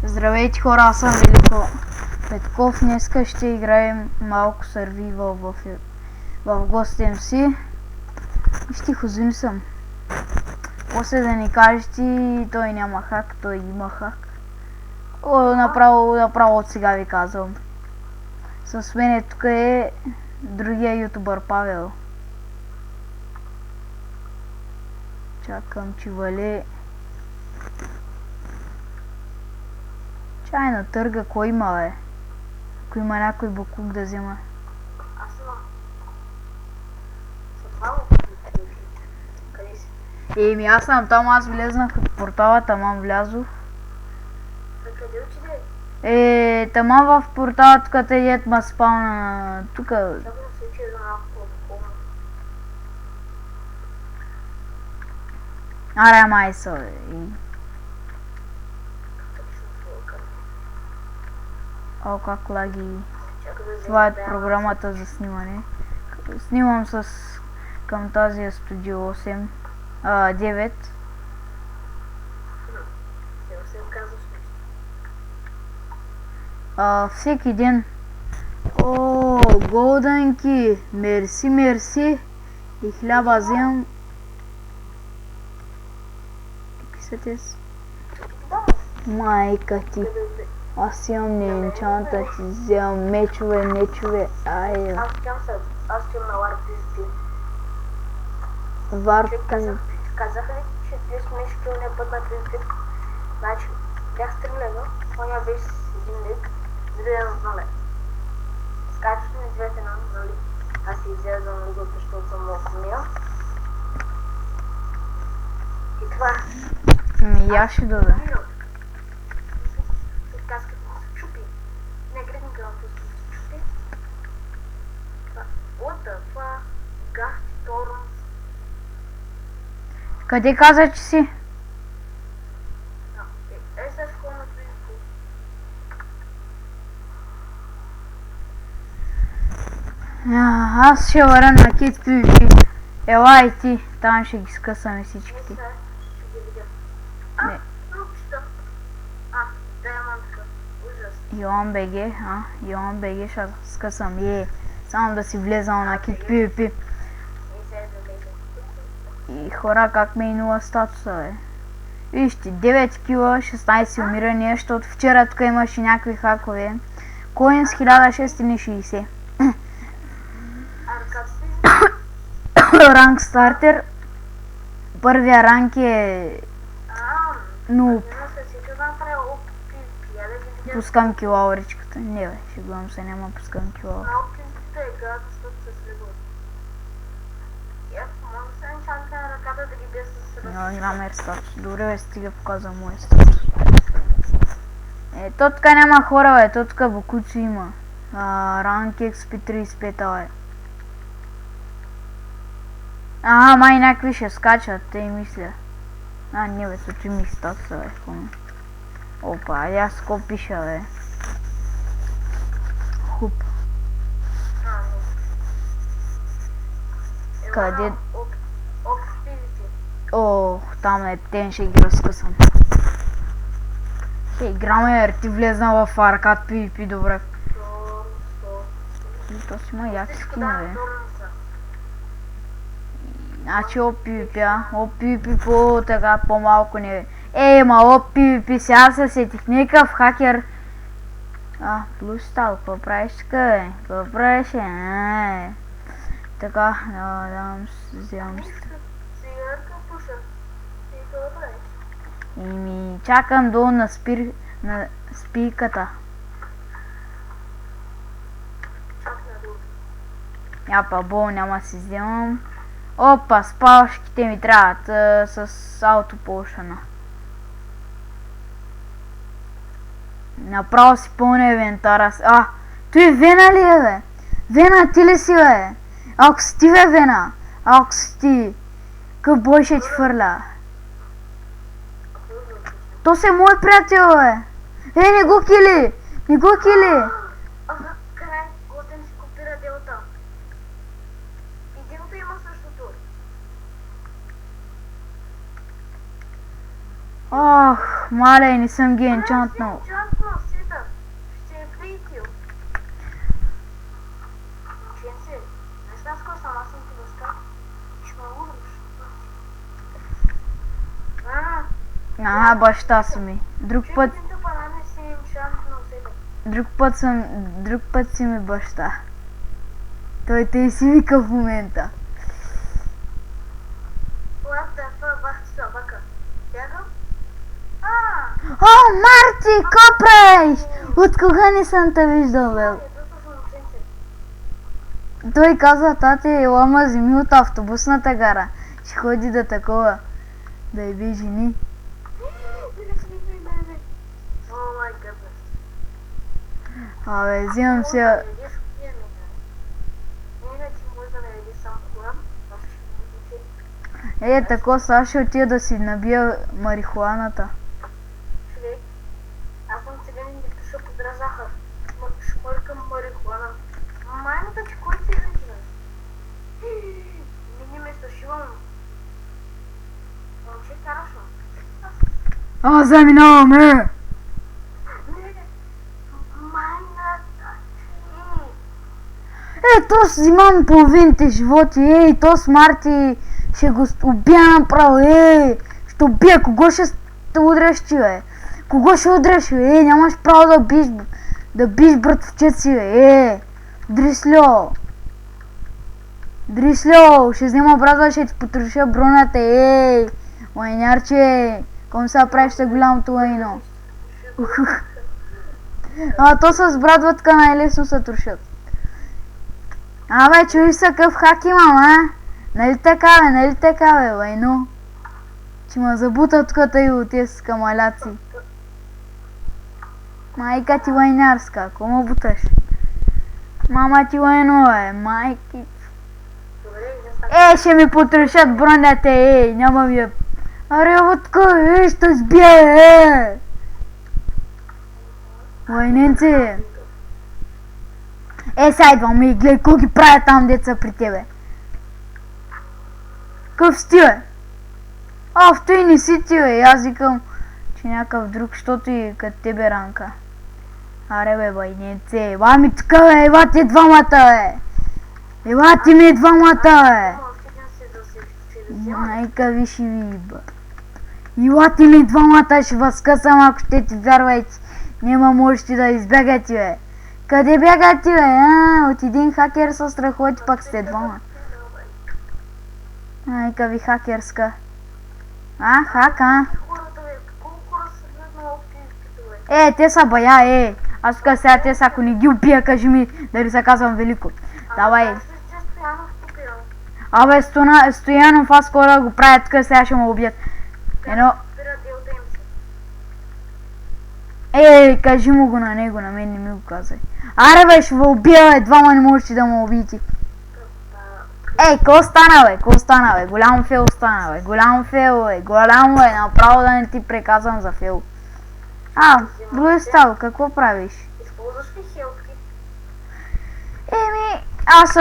Здравейте хора, аз съм Велико Петков. Днеска ще играем малко Survival в гостем си. Ще хозим съм. После да ни кажете, той няма хак, той има хак. Направо от сега ви казвам. С мен тук е другия ютубър Павел. Чакам, че вали. Чай на търга, кой има, бе? Ако има някой буклук да взема. Аз имам. Къде си? Аз съм там, аз влезнах от портала, таман влязох. Къде отиде? Таман в портала, тук тъдет ма спална, тук. Само на случай за малко по-хубаво. Аре, май са, бе. О, как лаги. Това е програмата за снимане. Снимам с към тази Studio 8, 9. Всеки ден. О, голденки. Мерси. И хляба вземам. Какви са тези? Майка ти. Аз имам неенчанта, ти вземам мечове. Ай. Аз имам на Варп PvP. Варп. Казаха ли, че ти смеш килния път на PvP? Значи, бях стримлено, коня беше с един лик, другия на 2 лек. Скачат ми двете на лик. Аз си излязам на лигата, защото съм много смил. И това. Я ще дода. Каската му се чупи. Не, гредника на този се чупи. What the fuck? Гахти Торнс. Къде каза, че си? Сега ще ходя на PvP. Аз ще върна на Kit PvP. Ела и ти, там ще ги скъсаме всичките. Ще ги видя. Не. Рупчета. Даймандка. Ужас. Йоан БГ ще скъсам. Само да си влезал на Kit PvP. И сега да влезе. И хора, как ме инува статуса, бе. Вижте, 9 кила, 16 умирания, защото вчера тук имаше някакви хакове. Коин с 1660. Ранг стартер. Първия ранг е нуп. Пускам килауричката. Не, бе, шегувам се, няма пускам килаур. Малко пизите е град, защото се слегва. Може да се енчанта на ръката да ги бия с ръка. Няма грамер статус. Добре, бе, стига показва моя статус. То така няма хора, бе, то така бокуци има. Ранг XP 35, бе. Май някакви ще скачат, те и мисля. Не, бе, случи ми статуса, бе, поне. Опа, аз ко пиша, бе. Хуп. Къде? Там е птен, ще ги разкъсам. Грамер, ти влезна в аркад PvP, добре. То си има яки скини, бе. Значи PvP по така по-малко не бе. Ма PvP сега се сетих някакъв хакер. Плюс стал, какво правиш така, бе? Какво правиш, бе? Така, вземам си. Цигарка пуша. И това правиш? Чакам долу на спийката. Чак на долу. Няма си вземам. Опа, спалшките ми трябват с аутополшана. Направо си пълня инвентара. Той Вена ли е, бе? Вена, ти ли си, бе? Ако си ти, бе, Вена. Ако си ти. Къв бой ще ти фърля. То се мой приятел, бе. Не го кили. Край, Готен си копира делта. И делта има същото. Ох. Мале, не съм ги енчантнал. Enchantnul, Sita. Ще е приятел. Ученце, не знаеш какво съм, аз съм ти баща. Ще ме удриш. Баща си ми. Друг път си ми баща. Той те си вика в момента. О, Марти, какво правиш? От кога не съм те виждал, бе? Той каза, тати, ела вземи от автобусната гара. Ще ходи да такова. Да еби жени. Абе, взимам се... Тако, сега ще отида да си набия марихуаната. Човек, аз съм циганин, дето ще подра захар. Шмъркам марихуана. Майната ти, кой ти е бе? Мини ме сушивам. Момче, караш ме? Заминаваме! Не, майната ти. То взимам половините животи, то с Марти ще го убия направо, ще убия, кого ще удреш ти, бе? Кого ще удреш, бе? Нямаш право да биш братовчет си, бе, Дрисльо! Дрисльо, ще взема брадва, ще ти потруша бронята, лайнярче, ком сега правиш за голямото лайно? То с брадватка най-лесно се трушат. Абе, чуй са къв хак имам, Нали така, бе, лайно? Че ме забутат тук и от тези скамаляци. Майка ти лайнярска, ко ме буташ? Мама ти лайно, бе, майки. Ще ми потрушат бронята, няма ми я... Аре, отка, ще сбия, Лайненце. Сега идвам и гледай, ко ги правя там деца при тебе. Къв си ти, бе? В той не си ти, бе. Аз викам, че някакъв друг, щото и като тебе ранка. Аре, бе, байнеце. Ела ми тука, бе. Ела ти двамата, бе. Ела ти ми двамата, бе. Майка ви ще ви, бе. Ела ти ми двамата, ще възкъсам, ако ще ти вярвайте. Нема можете да избягате, бе. Къде бягате, бе? От един хакер със страхоти, пак сте двама. Майка ви хакерска. Хака. Те са бая, Аз тук сега те са, ако не ги убия, кажи ми, дали се казвам Велико. Давай. Абе, Стоянов, аз скоро го правя, тук сега ще ме убият. Кажи му го на него, на мен не ми го казай. Аре, бе, ще ме убия, бе, двама не можете да ме убиете. Ко стана, бе? Голям фейл стана, бе. Голям, бе. Направо да не ти преказвам за фейл. Блуестал, какво правиш? Използваш ли хелпки? Аз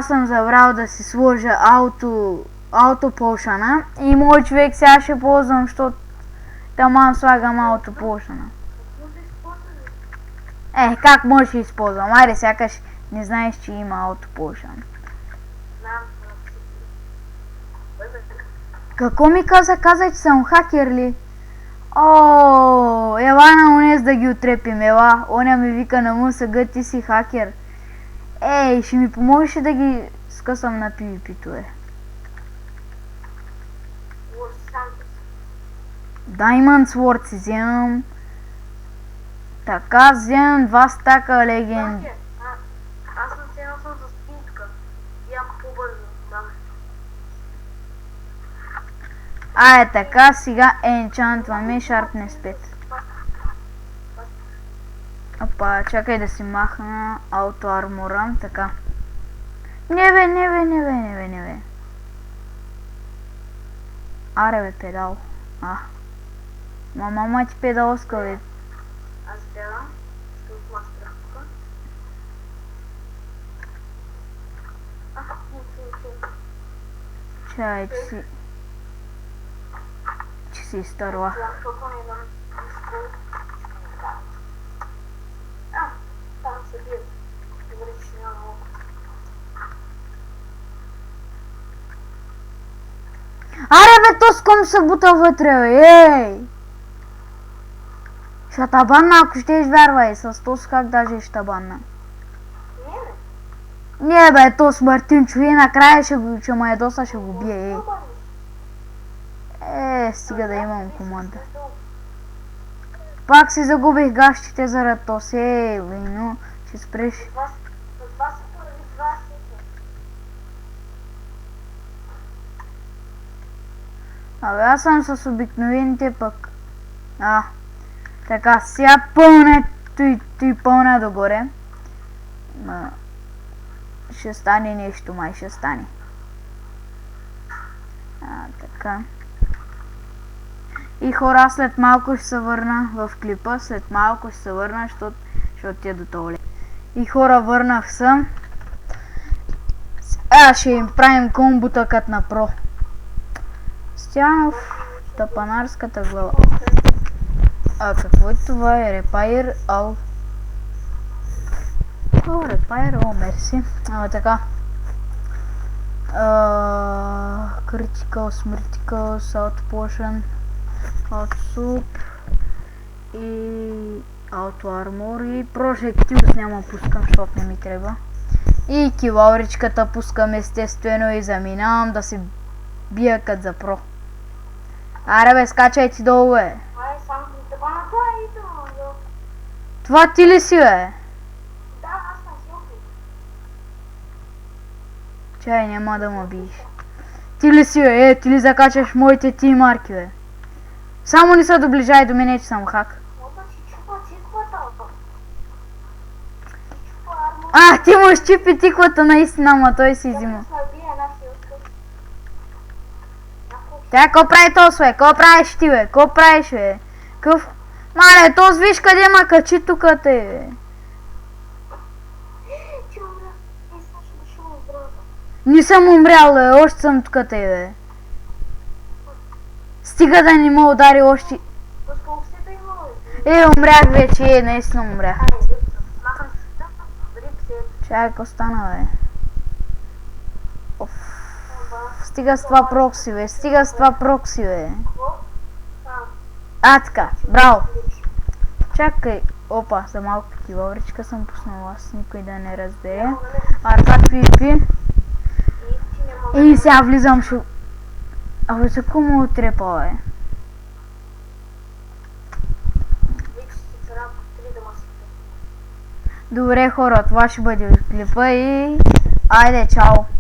съм забрал да си сложа ауто полшана и моят човек сега ще ползвам, защото таман слагам ауто полшана. Как можеш да използвам? Айде, сякаш не знаеш, че има ауто полшана. Какво ми каза? Каза, че съм хакер ли? Ела на унес да ги отрепим, ела. Оня ми вика на мусъга, ти си хакер. Ще ми помогнеш да ги скъсам на PvP-то, Diamond Sword си вземам. Така, вземам 2 стака легенди. Аз съм ценал съм за спинка. Ям по-бързо, така, сега енчантваме Sharpness 5. Опа, чакай да си махна ауто армора, така. Не бе. Аре, бе, педал. Мама ти педалска, бе. Аз бягам, ще отмастрах тука. Чай, че си изтърва. Защото не знам нищо. Там се бият. Добре, че няма много. Аре бе, то с ком се бута вътре, бе, ей! Ще табанна, ако ще извярвай, с тос как даже ще табанна. Не бе, то с Мартинчо и накрая ще ме ядоса, ще го бие, ей. Стига да имам команда. Пак си загубих гащите заради тос, ей, но ще спреш. С вас се поради това сите. Абе, аз съм с обикновените пък. Така, сега пълне, той пълне догоре. Ще стане нещо, май ще стане. Така. И хора, след малко ще се върна в клипа, след малко ще се върна, защото ще отида до туалет. И хора, върнах се. Ще им правим комбота като на про. Стянов, тапанарската глава. Какво е това? Repair all. Repair all, мерси. Така. Critical, Smirtical, South Potion, Out Soup и Auto Armor и Projectiles няма пускам, защото не ми трябва. И килауричката пускам естествено и заминавам да се бия като за про. Аре бе, скачай ти долу, бе. Това ти ли си, бе? Да, аз съм си опит. Чай, няма да ме биеш. Ти ли си, бе? Ти ли закачаш моите тимарки, бе? Само не се доближай до мене, че съм хак. Ти му щипи тиквата наистина, ама той си взима. Тя, ко прави тос, бе? Ко правиш ти, бе? Ко правиш, бе? Къв? Мале, тос виж къде ма качи тука те, бе. Не съм умрял, бе. Още съм тука те, бе. Стига да не ме удари още. Умрях вече, наистина умрях. Чай, какво стана, бе? Стига с това прокси, бе. Стига с това прокси, бе. Така, браво. Чакай. Опа, за малко киловричка съм пуснала, аз никой да не разбере. Аркад PvP. И сега влизам Абе, за кому му отрепа, бе? Добре, хора, това ще бъде клипа и... Айде, чао!